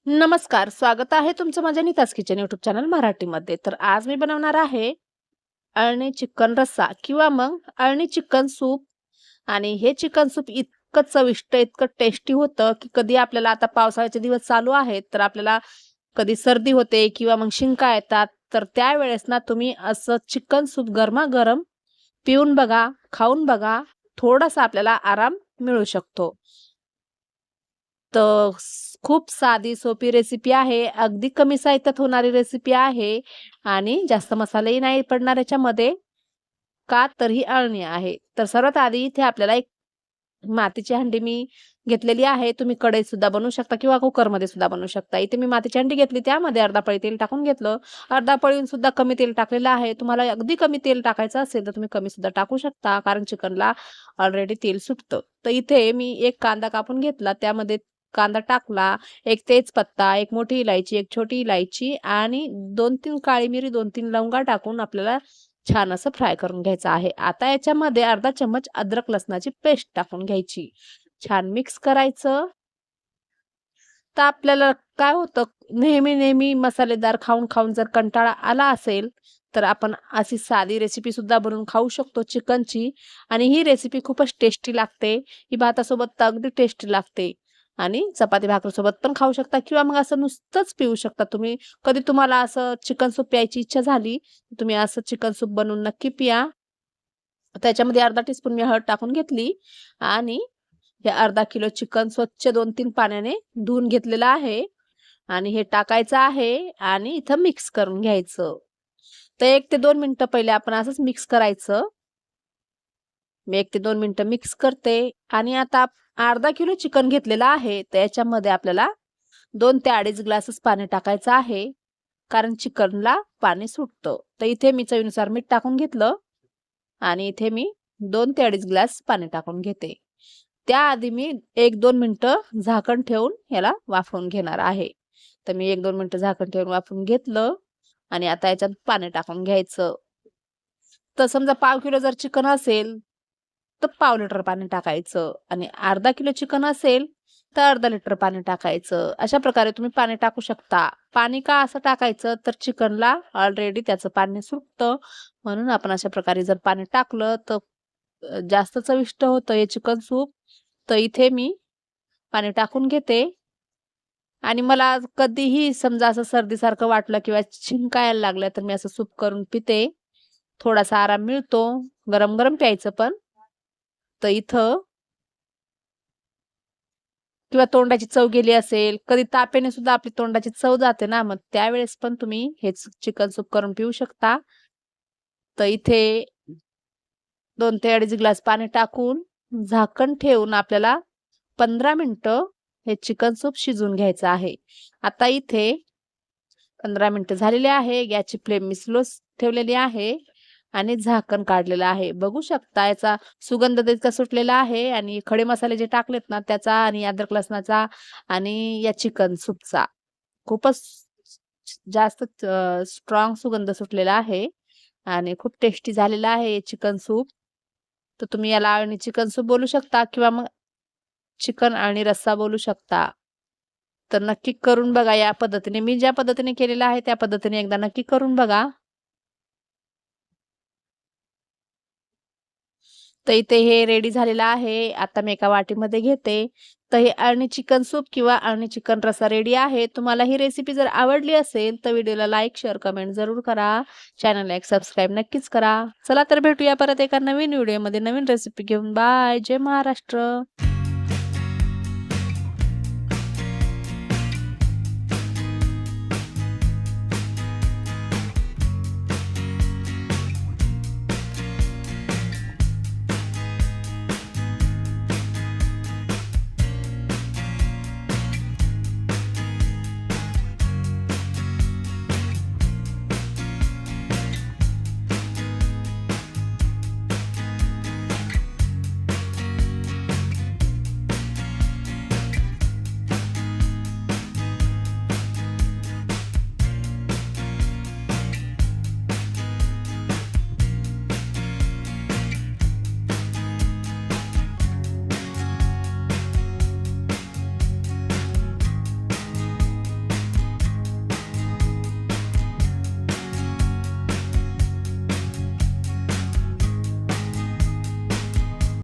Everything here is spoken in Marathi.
नमस्कार, स्वागत आहे तुमचं माझ्या नीताज किचन यूट्यूब चॅनल मराठीमध्ये. तर आज मी बनवणार आहे अळणी चिकन रस्सा किंवा मग अळणी चिकन सूप. आणि हे चिकन सूप इतकं चविष्ट, इतकं टेस्टी होतं, की कधी आपल्याला आता पावसाळ्याचे दिवस चालू आहेत, तर आपल्याला कधी सर्दी होते किंवा मग शिंका येतात. तर त्यावेळेस ना तुम्ही असं चिकन सूप गरमागरम पिऊन बघा, खाऊन बघा. थोडासा आपल्याला आराम मिळू शकतो. तर खूप साधी सोपी रेसिपी आहे. अगदी कमी साहित्यात होणारी रेसिपी आहे आणि जास्त मसालेही नाही पडणार याच्यामध्ये. का तर ही अळणी आहे. तर सर्वात आधी इथे आपल्याला एक मातीची हंडी मी घेतलेली आहे. तुम्ही कढईत सुद्धा बनवू शकता किंवा कुकरमध्ये सुद्धा बनवू शकता. इथे मी मातीची हंडी घेतली, त्यामध्ये अर्धा पळी तेल टाकून घेतलं. अर्धा पळीहून सुद्धा कमी तेल टाकलेलं आहे. तुम्हाला अगदी कमी तेल टाकायचं असेल तर तुम्ही कमी सुद्धा टाकू शकता, कारण चिकनला ऑलरेडी तेल सुटतं. तर इथे मी एक कांदा कापून घेतला. त्यामध्ये कांदा टाकला, एक तेजपत्ता, एक मोठी इलायची, एक छोटी इलायची आणि 2-3 काळी मिरी, 2-3 लवंगा टाकून आपल्याला छान असं फ्राय करून घ्यायचं आहे. आता याच्यामध्ये अर्धा चम्मच अद्रक लसणाची पेस्ट टाकून घ्यायची. छान मिक्स करायचं. तर आपल्याला काय होतं, नेहमी-नेहमी मसालेदार खाऊन-खाऊन जर कंटाळा आला असेल, तर आपण अशी साधी रेसिपी सुद्धा बनवून खाऊ शकतो चिकनची. आणि ही रेसिपी खूपच टेस्टी लागते. ही भातासोबत तर अगदी टेस्टी लागते आणि चपाती भाकरीसोबत पण खाऊ शकता किंवा मग असं नुसतंच पिऊ शकता तुम्ही. कधी तुम्हाला असं चिकन सूप प्यायची इच्छा झाली, तर तुम्ही असं चिकन सूप बनवून नक्की पिया. त्याच्यामध्ये अर्धा टीस्पून मी हळद टाकून घेतली आणि हे अर्धा किलो चिकन स्वच्छ 2-3 पाण्याने धुवून घेतलेलं आहे आणि हे टाकायचं आहे आणि इथं मिक्स करून घ्यायचं. तर 1 ते 2 मिनिटं पहिले आपण असंच मिक्स करायचं. मी 1 ते 2 मिनिटं मिक्स करते आणि आता अर्धा किलो चिकन घेतलेलं आहे. तर याच्यामध्ये आपल्याला 2 ते 2.5 ग्लासच पाणी टाकायचं आहे, कारण चिकनला पाणी सुटतं. तर इथे मी चवीनुसार मीठ टाकून घेतलं आणि इथे मी 2 ते 2.5 ग्लास पाणी टाकून घेते. त्याआधी मी 1-2 मिनिटं झाकण ठेवून याला वाफवून घेणार आहे. तर मी 1-2 मिनिटं झाकण ठेवून वाफवून घेतलं आणि आता याच्यात पाणी टाकून घ्यायचं. तर समजा पाव किलो जर चिकन असेल, तर पाव लिटर पाणी टाकायचं आणि अर्धा किलो चिकन असेल, तर अर्धा लिटर पाणी टाकायचं. अशा प्रकारे तुम्ही पाणी टाकू शकता. पाणी का असं टाकायचं, तर चिकनला ऑलरेडी त्याचं पाणी सुटतं. म्हणून आपण अशा प्रकारे जर पाणी टाकलं, तर जास्त चविष्ट होतं हे चिकन सूप. तर इथे मी पाणी टाकून घेते आणि मला कधीही समजा असं सर्दीसारखं वाटलं किंवा शिंका यायला लागल्या, तर मी असं सूप करून पिते. थोडासा आराम मिळतो. गरम-गरम प्यायचं पण. तर इथं किंवा तोंडाची चव गेली असेल, कधी तापेने सुद्धा आपली तोंडाची चव जाते ना, मग त्यावेळेस पण तुम्ही हेच चिकन सूप करून पिऊ शकता. तर इथे 2 ते 2.5 ग्लास पाणी टाकून झाकण ठेवून आपल्याला 15 मिनिटं हे चिकन सूप शिजवून घ्यायचं आहे. आता इथे 15 मिनिटं झालेली आहे. गॅसची फ्लेम मी स्लो ठेवलेली आहे आणि झाकण काढलेलं आहे. बघू शकता याचा सुगंध तितका सुटलेला आहे आणि खडे मसाले जे टाकलेत ना त्याचा आणि अद्रक लसणाचा आणि या चिकन सूपचा खूपच जास्त सुगंध सुटलेला आहे आणि खूप टेस्टी झालेला आहे हे चिकन सूप. तर तुम्ही याला अळणी चिकन सूप बोलू शकता किंवा मग चिकन आणि रस्सा बोलू शकता. तर नक्की करून बघा या पद्धतीने. मी ज्या पद्धतीने केलेलं आहे त्या पद्धतीने एकदा नक्की करून बघा. तर इथे हे रेडी झालेलं आहे. आता मी एका वाटीमध्ये घेते. तर हे अळणी चिकन सूप किंवा अळणी चिकन रस्सा रेडी आहे. तुम्हाला ही रेसिपी जर आवडली असेल तर व्हिडिओला लाईक, शेअर, कमेंट जरूर करा. चॅनलला एक सबस्क्राईब नक्कीच करा. चला तर भेटूया परत एका नवीन व्हिडिओमध्ये नवीन रेसिपी घेऊन. बाय. जय महाराष्ट्र.